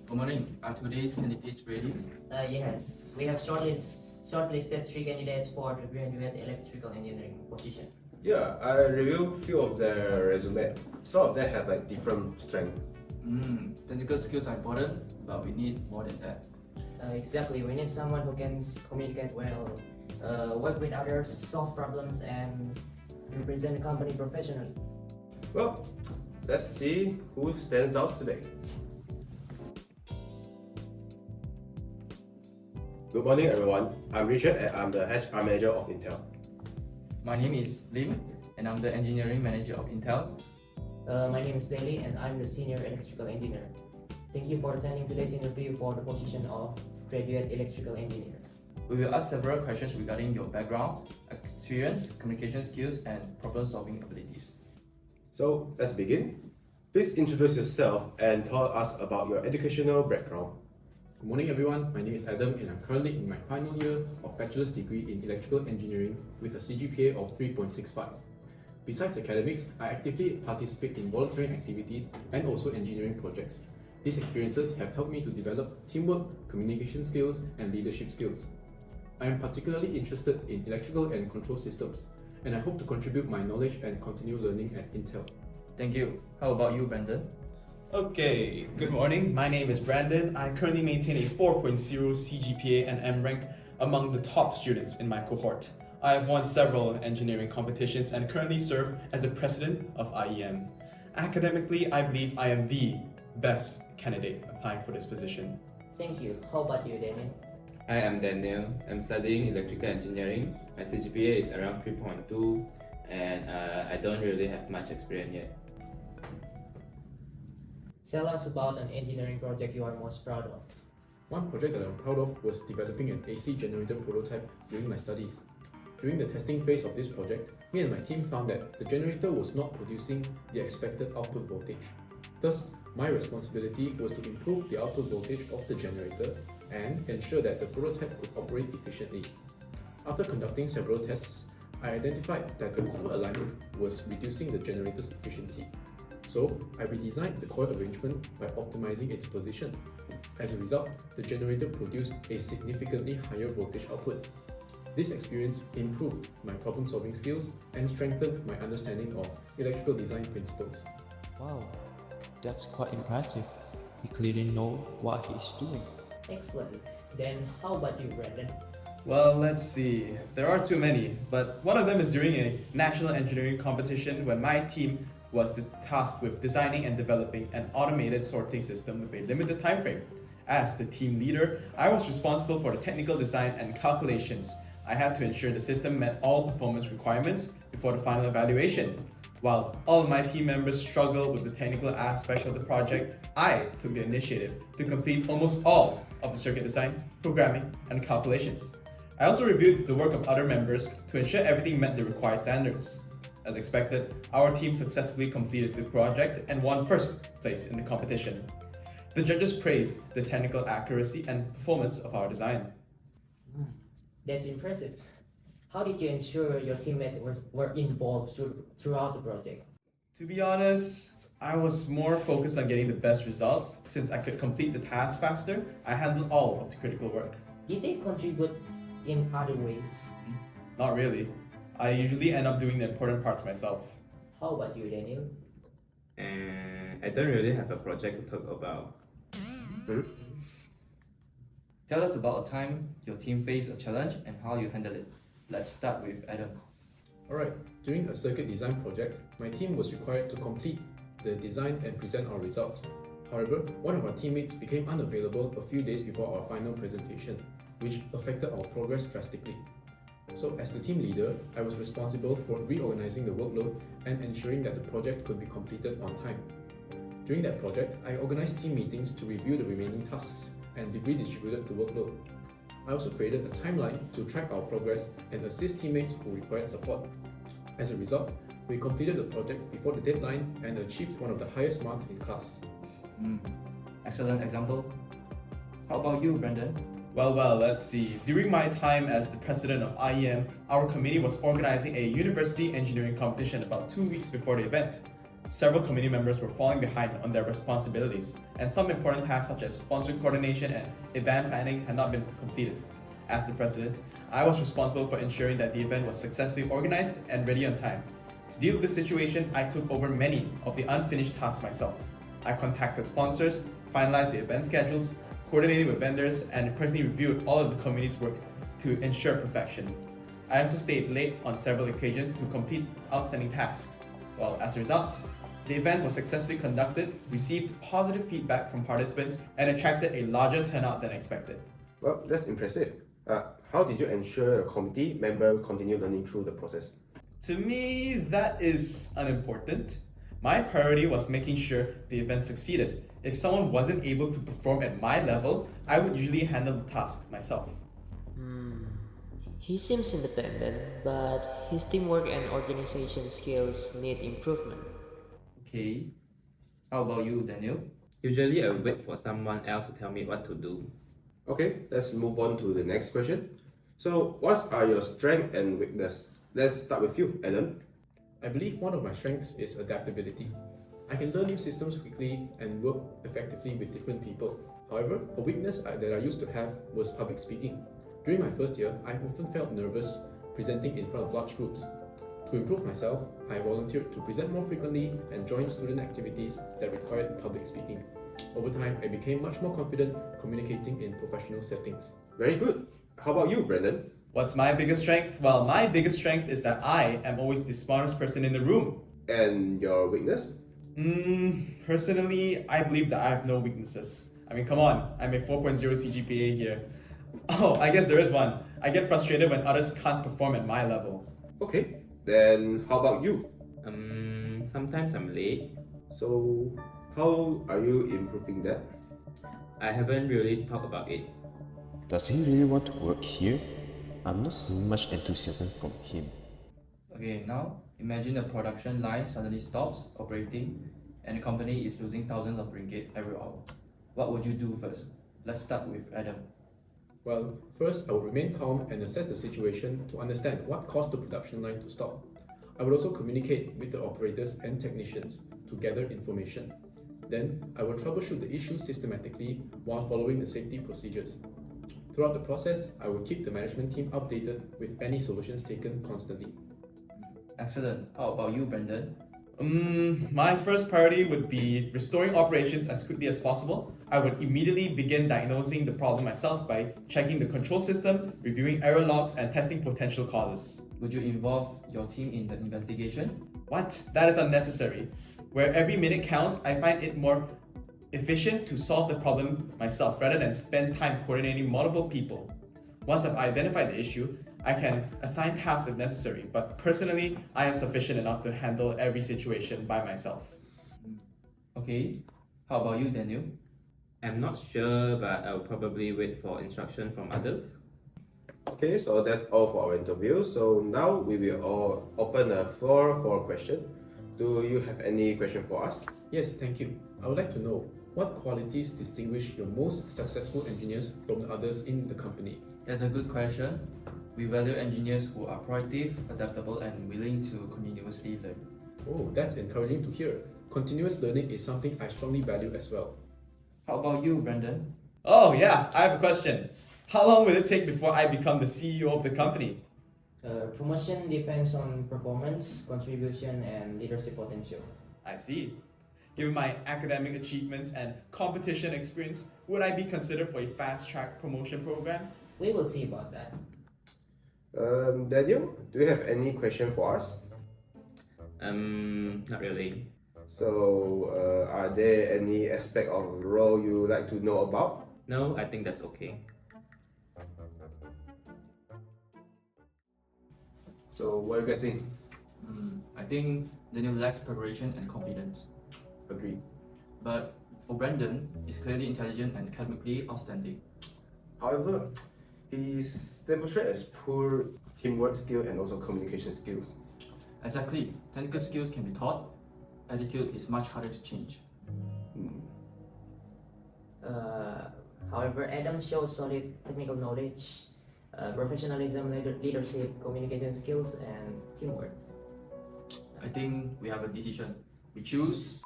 Good morning. Are today's candidates ready? Yes, we have shortlisted 3 candidates for the graduate electrical engineering position. Yeah, I reviewed few of their resume. Some of them have like different strength. Technical skills are important, but we need more than that. Exactly, we need someone who can communicate well, work with others, solve problems, and represent the company professionally. Well, let's see who stands out today. Good morning, everyone. I'm Richard and I'm the HR manager of Intel. My name is Lim, and I'm the engineering manager of Intel. My name is Bailey, and I'm the senior electrical engineer. Thank you for attending today's interview for the position of graduate electrical engineer. We will ask several questions regarding your background, experience, communication skills, and problem-solving abilities. So let's begin. Please introduce yourself and tell us about your educational background. Good morning everyone, my name is Adam and I'm currently in my final year of bachelor's degree in electrical engineering with a CGPA of 3.65. Besides academics, I actively participate in volunteering activities and also engineering projects. These experiences have helped me to develop teamwork, communication skills, and leadership skills. I am particularly interested in electrical and control systems, and I hope to contribute my knowledge and continue learning at Intel. Thank you. How about you, Brandon? Okay, good morning. My name is Brandon. I currently maintain a 4.0 CGPA and am ranked among the top students in my cohort. I have won several engineering competitions and currently serve as the president of IEM. Academically, I believe I am the best candidate applying for this position. Thank you. How about you, Daniel? Hi, I'm Daniel. I'm studying electrical engineering. My CGPA is around 3.2 and I don't really have much experience yet. Tell us about an engineering project you are most proud of. One project that I'm proud of was developing an AC generator prototype during my studies. During the testing phase of this project, me and my team found that the generator was not producing the expected output voltage. Thus, my responsibility was to improve the output voltage of the generator and ensure that the prototype could operate efficiently. After conducting several tests, I identified that the coil alignment was reducing the generator's efficiency. So, I redesigned the coil arrangement by optimizing its position. As a result, the generator produced a significantly higher voltage output. This experience improved my problem-solving skills and strengthened my understanding of electrical design principles. Wow, that's quite impressive. He clearly knows what he's doing. Excellent. Then how about you, Brandon? Well, let's see. There are too many, but one of them is during a national engineering competition when my team was tasked with designing and developing an automated sorting system with a limited time frame. As the team leader, I was responsible for the technical design and calculations. I had to ensure the system met all performance requirements before the final evaluation. While all of my team members struggled with the technical aspects of the project, I took the initiative to complete almost all of the circuit design, programming, and calculations. I also reviewed the work of other members to ensure everything met the required standards. As expected, our team successfully completed the project and won first place in the competition. The judges praised the technical accuracy and performance of our design. That's impressive. How did you ensure your teammates were involved throughout the project? To be honest, I was more focused on getting the best results. Since I could complete the task faster, I handled all of the critical work. Did they contribute in other ways? Not really. I usually end up doing the important parts myself. How about you, Daniel? And I don't really have a project to talk about. Tell us about a time your team faced a challenge and how you handled it. Let's start with Adam. Alright, during a circuit design project, my team was required to complete the design and present our results. However, one of our teammates became unavailable a few days before our final presentation, which affected our progress drastically. So as the team leader, I was responsible for reorganizing the workload and ensuring that the project could be completed on time. During that project, I organized team meetings to review the remaining tasks and redistributed the workload. I also created a timeline to track our progress and assist teammates who required support. As a result, we completed the project before the deadline and achieved one of the highest marks in class. Excellent example. How about you, Brandon? Well, let's see. During my time as the president of IEM, our committee was organizing a university engineering competition about 2 weeks before the event. Several committee members were falling behind on their responsibilities, and some important tasks such as sponsor coordination and event planning had not been completed. As the president, I was responsible for ensuring that the event was successfully organized and ready on time. To deal with this situation, I took over many of the unfinished tasks myself. I contacted sponsors, finalized the event schedules, coordinated with vendors, and personally reviewed all of the committee's work to ensure perfection. I also stayed late on several occasions to complete outstanding tasks. Well, as a result, the event was successfully conducted, received positive feedback from participants, and attracted a larger turnout than expected. Well, that's impressive. How did you ensure a committee member continue learning through the process? To me, that is unimportant. My priority was making sure the event succeeded. If someone wasn't able to perform at my level, I would usually handle the task myself. He seems independent, but his teamwork and organization skills need improvement. Okay. How about you, Daniel? Usually I wait for someone else to tell me what to do. Okay, let's move on to the next question. So, what are your strengths and weakness? Let's start with you, Adam. I believe one of my strengths is adaptability. I can learn new systems quickly and work effectively with different people. However, a weakness that I used to have was public speaking. During my first year, I often felt nervous presenting in front of large groups. To improve myself, I volunteered to present more frequently and joined student activities that required public speaking. Over time, I became much more confident communicating in professional settings. Very good. How about you, Brendan? What's my biggest strength? Well, my biggest strength is that I am always the smartest person in the room. And your weakness? Personally, I believe that I have no weaknesses. I mean, come on, I'm a 4.0 CGPA here. Oh, I guess there is one. I get frustrated when others can't perform at my level. Okay, then how about you? Sometimes I'm late. So, how are you improving that? I haven't really thought about it. Does he really want to work here? I'm not seeing much enthusiasm from him. Okay, now imagine a production line suddenly stops operating and the company is losing thousands of ringgit every hour. What would you do first? Let's start with Adam. Well, first I would remain calm and assess the situation to understand what caused the production line to stop. I would also communicate with the operators and technicians to gather information. Then, I will troubleshoot the issue systematically while following the safety procedures. Throughout the process, I will keep the management team updated with any solutions taken constantly. Excellent. How about you, Brendan? My first priority would be restoring operations as quickly as possible. I would immediately begin diagnosing the problem myself by checking the control system, reviewing error logs, and testing potential causes. Would you involve your team in the investigation? What? That is unnecessary. Where every minute counts, I find it more efficient to solve the problem myself rather than spend time coordinating multiple people. Once I've identified the issue, I can assign tasks if necessary, but personally, I am sufficient enough to handle every situation by myself. Okay. How about you, Daniel? I'm not sure, but I'll probably wait for instruction from others. Okay, so that's all for our interview. So now we will all open the floor for a question. Do you have any question for us? Yes, thank you. I would like to know, what qualities distinguish your most successful engineers from the others in the company? That's a good question. We value engineers who are proactive, adaptable, and willing to continuously learn. Oh, that's encouraging to hear. Continuous learning is something I strongly value as well. How about you, Brendan? Oh yeah, I have a question. How long will it take before I become the CEO of the company? Promotion depends on performance, contribution, and leadership potential. I see. Given my academic achievements and competition experience, would I be considered for a fast-track promotion program? We will see about that. Daniel, do you have any question for us? Not really. So, are there any aspect of the role you would like to know about? No, I think that's okay. So, what do you guys think? I think Daniel lacks preparation and confidence. Agree. But for Brendan, he's clearly intelligent and academically outstanding. However, he's demonstrated as poor teamwork skill and also communication skills. Exactly. Technical skills can be taught. Attitude is much harder to change. However, Adam shows solid technical knowledge, professionalism, leadership, communication skills, and teamwork. I think we have a decision. We choose